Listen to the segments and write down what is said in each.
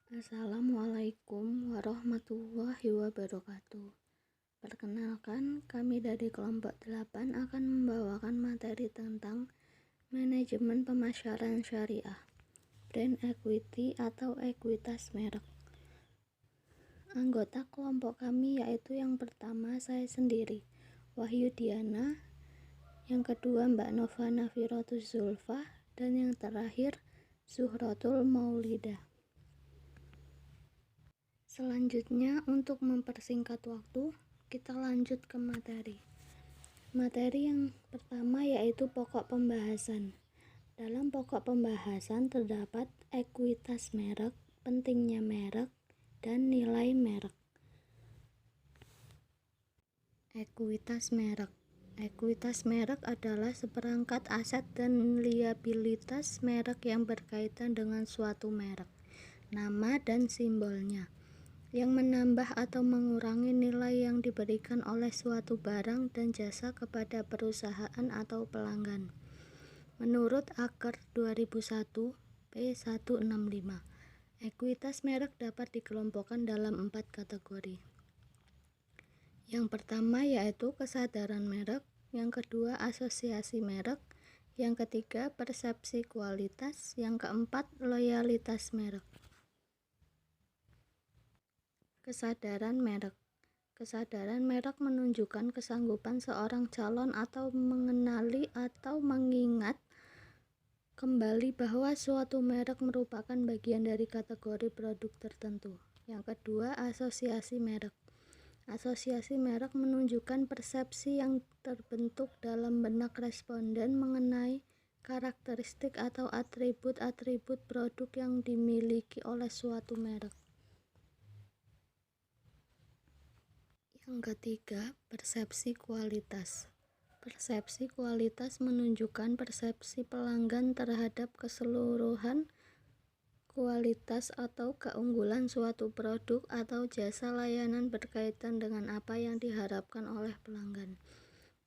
Assalamualaikum warahmatullahi wabarakatuh. Perkenalkan, kami dari kelompok 8 akan membawakan materi tentang manajemen pemasaran syariah, brand equity atau ekuitas merek. Anggota kelompok kami yaitu yang pertama saya sendiri, Wahyu Diana, yang kedua Mbak Nova Nafirotus Zulfa, dan yang terakhir Zuhratul Maulidah. Selanjutnya, untuk mempersingkat waktu, kita lanjut ke materi. Materi yang pertama yaitu pokok pembahasan. Dalam pokok pembahasan terdapat ekuitas merek, pentingnya merek, dan nilai merek. Ekuitas merek. Ekuitas merek adalah seperangkat aset dan liabilitas merek yang berkaitan dengan suatu merek, nama dan simbolnya, yang menambah atau mengurangi nilai yang diberikan oleh suatu barang dan jasa kepada perusahaan atau pelanggan. Menurut Aker 2001 P165, ekuitas merek dapat dikelompokkan dalam 4 kategori. Yang pertama yaitu kesadaran merek, yang kedua asosiasi merek, yang ketiga persepsi kualitas, yang keempat loyalitas merek. Kesadaran merek. Kesadaran merek menunjukkan kesanggupan seorang calon atau mengenali atau mengingat kembali bahwa suatu merek merupakan bagian dari kategori produk tertentu. Yang kedua, asosiasi merek. Asosiasi merek menunjukkan persepsi yang terbentuk dalam benak responden mengenai karakteristik atau atribut-atribut produk yang dimiliki oleh suatu merek. Yang ketiga, persepsi kualitas. Persepsi kualitas menunjukkan persepsi pelanggan terhadap keseluruhan kualitas atau keunggulan suatu produk atau jasa layanan berkaitan dengan apa yang diharapkan oleh pelanggan.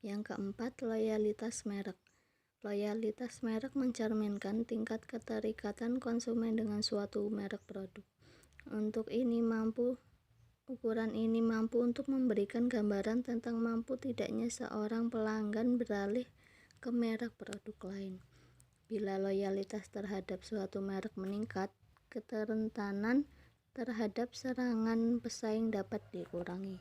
Yang keempat, loyalitas merek. Loyalitas merek mencerminkan tingkat keterikatan konsumen dengan suatu merek produk. Ukuran ini mampu untuk memberikan gambaran tentang mampu tidaknya seorang pelanggan beralih ke merek produk lain. Bila loyalitas terhadap suatu merek meningkat, keterentanan terhadap serangan pesaing dapat dikurangi.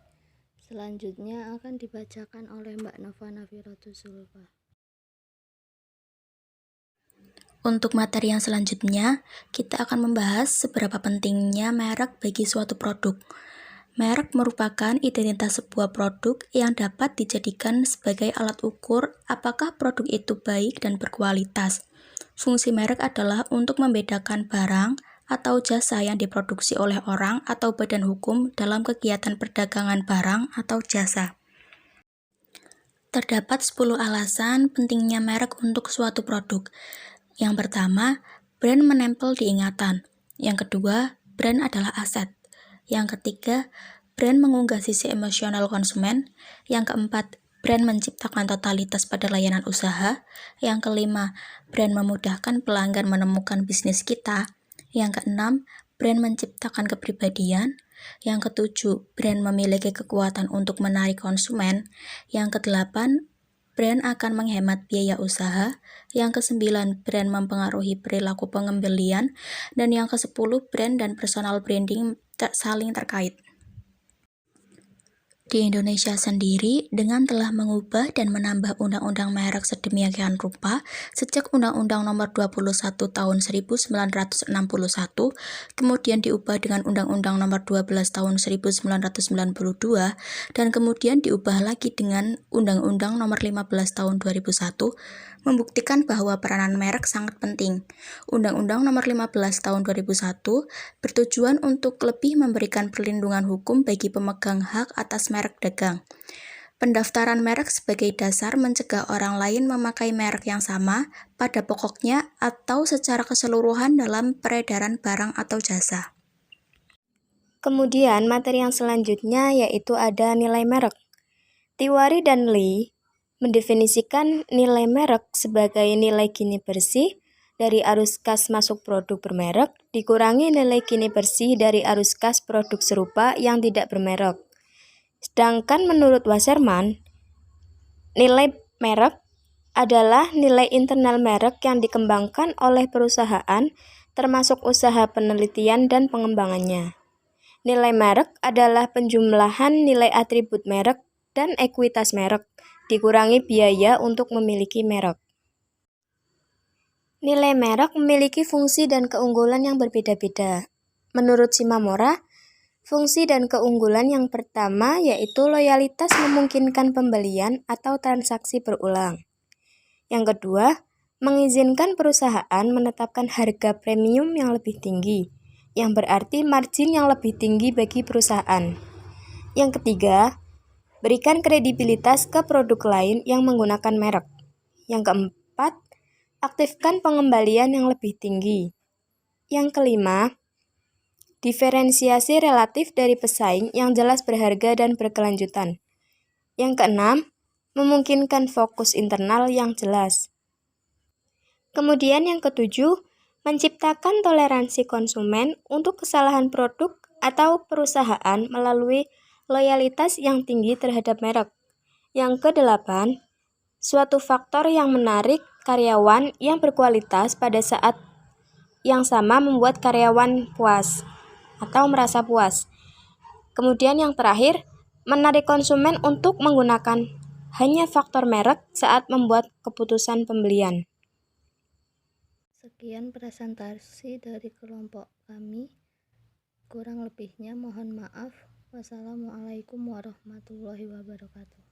Selanjutnya akan dibacakan oleh Mbak Nova Nafirotus Zulfa. Untuk materi yang selanjutnya, kita akan membahas seberapa pentingnya merek bagi suatu produk. Merek merupakan identitas sebuah produk yang dapat dijadikan sebagai alat ukur apakah produk itu baik dan berkualitas. Fungsi merek adalah untuk membedakan barang atau jasa yang diproduksi oleh orang atau badan hukum dalam kegiatan perdagangan barang atau jasa. Terdapat 10 alasan pentingnya merek untuk suatu produk. Yang pertama, brand menempel di ingatan. Yang kedua, brand adalah aset. Yang ketiga, brand mengunggah sisi emosional konsumen. Yang keempat, brand menciptakan totalitas pada layanan usaha. Yang kelima, brand memudahkan pelanggan menemukan bisnis kita. Yang keenam, brand menciptakan kepribadian. Yang ketujuh, brand memiliki kekuatan untuk menarik konsumen. Yang kedelapan, brand akan menghemat biaya usaha. Yang kesembilan, brand mempengaruhi perilaku pengembelian. Dan yang kesepuluh, brand dan personal branding saling terkait. Di Indonesia sendiri, dengan telah mengubah dan menambah Undang-Undang Merek sedemikian rupa sejak Undang-Undang Nomor 21 Tahun 1961, kemudian diubah dengan Undang-Undang Nomor 12 Tahun 1992, dan kemudian diubah lagi dengan Undang-Undang Nomor 15 Tahun 2001, membuktikan bahwa peranan merek sangat penting. Undang-Undang Nomor 15 Tahun 2001 bertujuan untuk lebih memberikan perlindungan hukum bagi pemegang hak atas merek dagang. Pendaftaran merek sebagai dasar mencegah orang lain memakai merek yang sama pada pokoknya atau secara keseluruhan dalam peredaran barang atau jasa. Kemudian materi yang selanjutnya yaitu ada nilai merek. Tiwari dan Lee mendefinisikan nilai merek sebagai nilai gini bersih dari arus kas masuk produk bermerek dikurangi nilai kini bersih dari arus kas produk serupa yang tidak bermerek. Sedangkan menurut Wasserman, nilai merek adalah nilai internal merek yang dikembangkan oleh perusahaan termasuk usaha penelitian dan pengembangannya. Nilai merek adalah penjumlahan nilai atribut merek dan ekuitas merek, dikurangi biaya untuk memiliki merek. Nilai merek memiliki fungsi dan keunggulan yang berbeda-beda. Menurut Shimamura, fungsi dan keunggulan yang pertama yaitu loyalitas memungkinkan pembelian atau transaksi berulang. Yang kedua, mengizinkan perusahaan menetapkan harga premium yang lebih tinggi, yang berarti margin yang lebih tinggi bagi perusahaan. Yang ketiga, berikan kredibilitas ke produk lain yang menggunakan merek. Yang keempat, aktifkan pengembalian yang lebih tinggi. Yang kelima, diferensiasi relatif dari pesaing yang jelas berharga dan berkelanjutan. Yang keenam, memungkinkan fokus internal yang jelas. Kemudian yang ketujuh, menciptakan toleransi konsumen untuk kesalahan produk atau perusahaan melalui loyalitas yang tinggi terhadap merek. Yang kedelapan, suatu faktor yang menarik karyawan yang berkualitas pada saat yang sama membuat karyawan puas atau merasa puas. Kemudian yang terakhir, menarik konsumen untuk menggunakan hanya faktor merek saat membuat keputusan pembelian. Sekian presentasi dari kelompok kami. Kurang lebihnya mohon maaf. Wassalamualaikum warahmatullahi wabarakatuh.